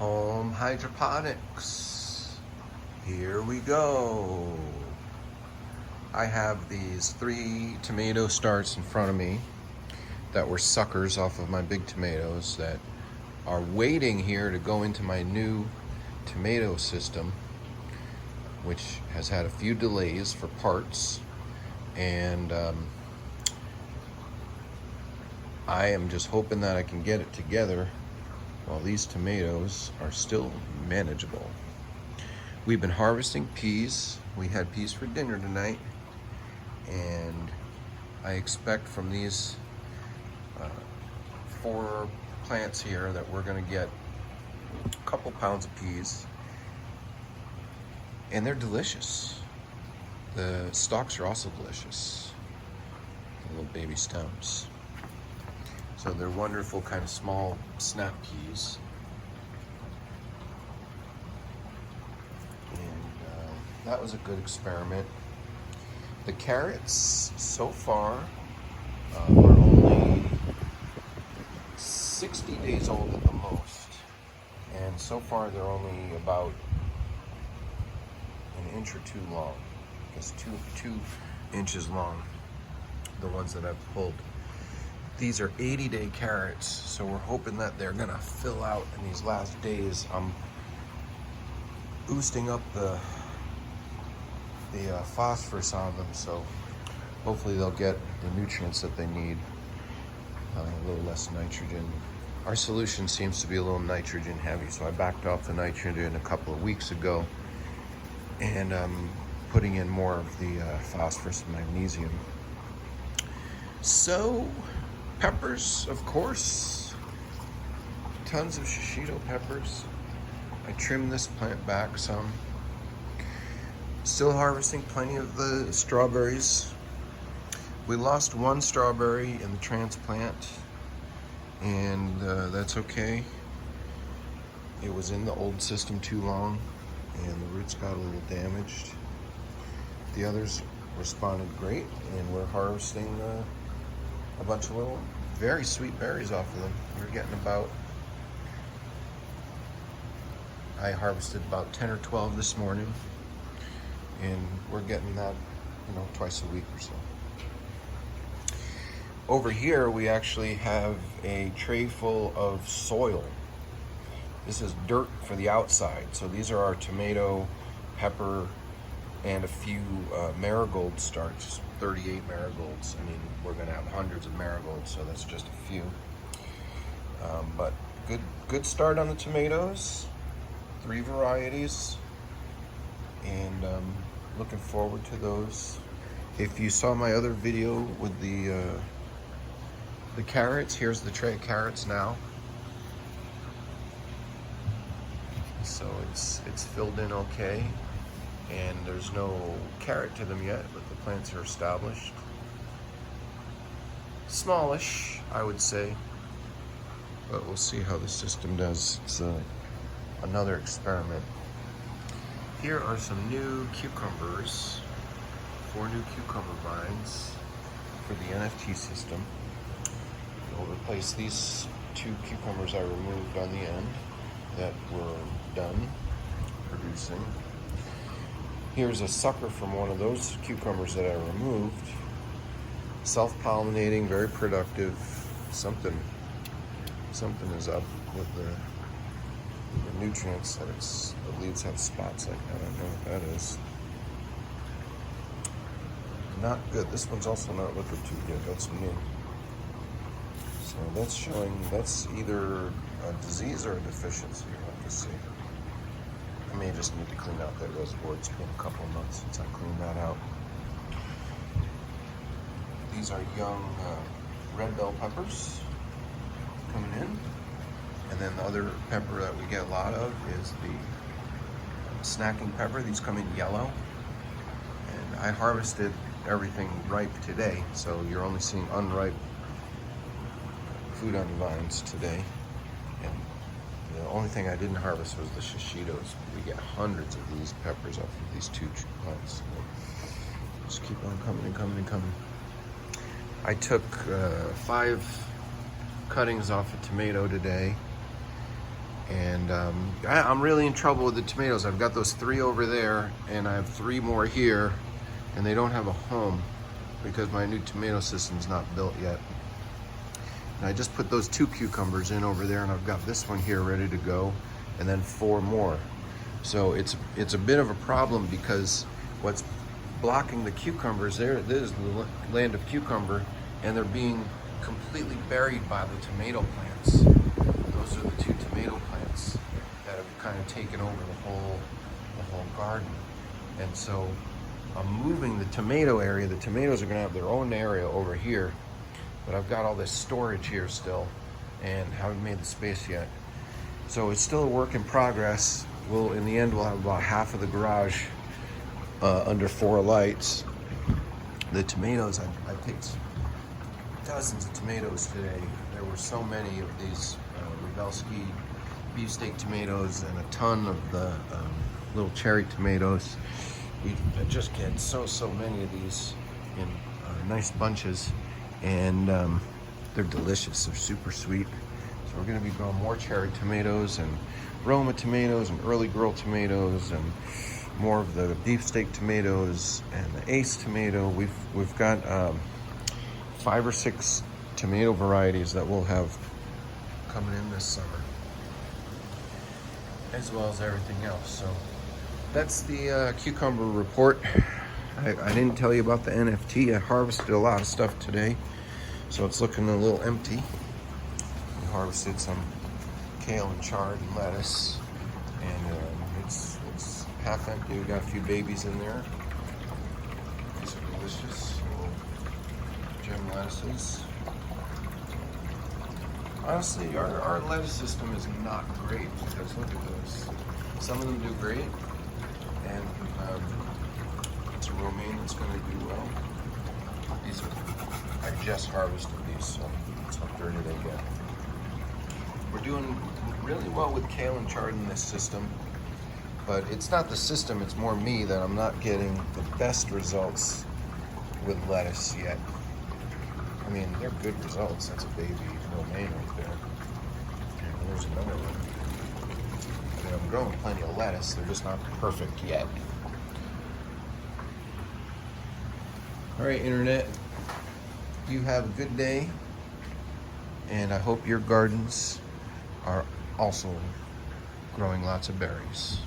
Home hydroponics. Here we go. I have these 3 tomato starts in front of me that were suckers off of my big tomatoes that are waiting here to go into my new tomato system, which has had a few delays for parts, and I am just hoping that I can get it together while these tomatoes are still manageable. We've been harvesting peas. We had peas for dinner tonight, and I expect from these 4 plants here that we're gonna get a couple pounds of peas, and they're delicious. The stalks are also delicious, the little baby stems. So they're wonderful kind of small snap peas. And that was a good experiment. The carrots so far are only 60 days old at the most. And so far they're only about an inch or 2 long. I guess two inches long, the ones that I've pulled. These are 80-day carrots, so we're hoping that they're gonna fill out in these last days. I'm boosting up the phosphorus on them, so hopefully they'll get the nutrients that they need, a little less nitrogen. Our solution seems to be a little nitrogen heavy, so I backed off the nitrogen a couple of weeks ago, and I'm putting in more of the phosphorus and magnesium. So, peppers, of course, tons of shishito peppers. I trimmed this plant back some. Still harvesting plenty of the strawberries. We lost 1 strawberry in the transplant, and that's okay. It was in the old system too long, and the roots got a little damaged. The others responded great, and we're harvesting a bunch of little very sweet berries off of them. We're getting about, I harvested about 10 or 12 this morning, and we're getting that, twice a week or so. Over here, we actually have a tray full of soil. This is dirt for the outside. So these are our tomato, pepper, and a few marigold starts, 38 marigolds. I mean, we're gonna have hundreds of marigolds, so that's just a few. But good start on the tomatoes, 3 varieties, and looking forward to those. If you saw my other video with the carrots, here's the tray of carrots now. So it's filled in okay. And there's no carrot to them yet, but the plants are established. Smallish, I would say, but we'll see how the system does. It's another experiment. Here are some new cucumbers, 4 new cucumber vines for the NFT system. We'll replace these 2 cucumbers I removed on the end that were done producing. Here's a sucker from one of those cucumbers that I removed. Self-pollinating, very productive. Something is up with the nutrients that the leaves have spots like that. I don't know what that is. Not good. This one's also not looking too good. That's new. So that's showing, that's either a disease or a deficiency. We'll have to see. I may just need to clean out that reservoir. It's been a couple of months since I cleaned that out. These are young red bell peppers coming in. And then the other pepper that we get a lot of is the snacking pepper. These come in yellow. And I harvested everything ripe today, so you're only seeing unripe food on the vines today. And the only thing I didn't harvest was the shishitos. We get hundreds of these peppers off of these 2 plants. Just keep on coming and coming and coming. I took 5 cuttings off a tomato today, And I'm really in trouble with the tomatoes. I've got those 3 over there, and I have 3 more here, and they don't have a home because my new tomato system's not built yet. And I just put those 2 cucumbers in over there, and I've got this one here ready to go, and then 4 more. So it's a bit of a problem because what's blocking the cucumbers there, this is the land of cucumber, and they're being completely buried by the tomato plants. Those are the 2 tomato plants that have kind of taken over the whole garden. And so I'm moving the tomato area. The tomatoes are gonna have their own area over here, but I've got all this storage here still and haven't made the space yet. So it's still a work in progress. In the end, we'll have about half of the garage under 4 lights. The tomatoes, I picked dozens of tomatoes today. There were so many of these Rebelski beefsteak tomatoes and a ton of the little cherry tomatoes. I just get so many of these in nice bunches, and they're delicious. They're super sweet. So we're going to be growing more cherry tomatoes and Roma tomatoes and early girl tomatoes and more of the beefsteak tomatoes and the Ace tomato. We've got 5 or 6 tomato varieties that we'll have coming in this summer, as well as everything else. So that's the cucumber report. I didn't tell you about the NFT. I harvested a lot of stuff today, so it's looking a little empty. We harvested some kale and chard and lettuce, and it's half empty. We got a few babies in there. These are delicious little gem lettuces. Honestly, our lettuce system is not great because look at those. Some of them do great, and it's a romaine that's going to do well. These are, I just harvested these, so that's how dirty they get. We're doing really well with kale and chard in this system, but it's not the system, it's more me that I'm not getting the best results with lettuce yet. I mean, they're good results. That's a baby romaine right there. And there's another one. I mean, I'm growing plenty of lettuce. They're just not perfect yet. All right, Internet. You have a good day. And I hope your gardens are also growing lots of berries.